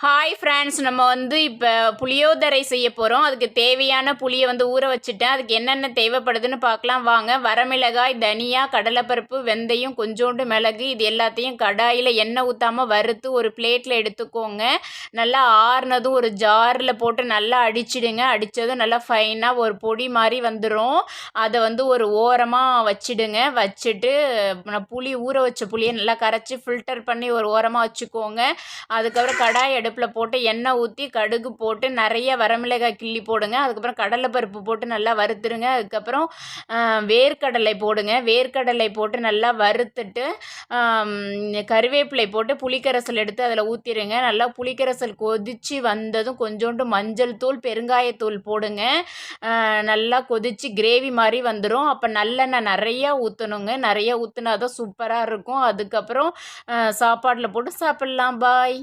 Hi friends, நம்ம இப்போ புளியோதரை செய்ய போகிறோம். அதுக்கு தேவையான புளியை ஊற வச்சுட்டேன். அதுக்கு என்னென்ன தேவைப்படுதுன்னு பார்க்கலாம் வாங்க. வரமிளகாய், தனியா, கடலைப்பருப்பு, வெந்தயம், கொஞ்சோண்டு மிளகு, இது எல்லாத்தையும் கடாயில் எண்ணெய் ஊற்றாமல் வறுத்து ஒரு பிளேட்டில் எடுத்துக்கோங்க. நல்லா ஆறுனதும் ஒரு ஜாரில் போட்டு நல்லா அடிச்சிடுங்க. அடித்ததும் நல்லா ஃபைனாக ஒரு பொடி மாதிரி வந்துடும். அதை ஒரு ஓரமாக வச்சிடுங்க. வச்சுட்டு புளி ஊற வச்ச புளியை நல்லா கரைச்சி ஃபில்டர் பண்ணி ஒரு ஓரமாக வச்சுக்கோங்க. அதுக்கப்புறம் கடாய் அடுப்பில் போட்டு எண்ணெய் ஊற்றி கடுகு போட்டு நிறைய வரமிளகாய் கிள்ளி போடுங்க. அதுக்கப்புறம் கடலைப்பருப்பு போட்டு நல்லா வறுத்துருங்க. அதுக்கப்புறம் வேர்க்கடலை போடுங்க. வேர்க்கடலை போட்டு நல்லா வறுத்துட்டு கருவேப்பிலை போட்டு புளிக்கரைசல் எடுத்து அதில் ஊற்றிடுங்க. நல்லா புளிக்கரைசல் கொதித்து வந்ததும் கொஞ்சோண்டு மஞ்சள் தூள், பெருங்காயத்தூள் போடுங்க. நல்லா கொதித்து கிரேவி மாதிரி வந்துடும். அப்போ நல்லெண்ணெய் நிறையா ஊற்றணுங்க. நிறையா ஊற்றினா தான் சூப்பராக இருக்கும். அதுக்கப்புறம் சாப்பாட்டில் போட்டு சாப்பிட்லாம். பாய்.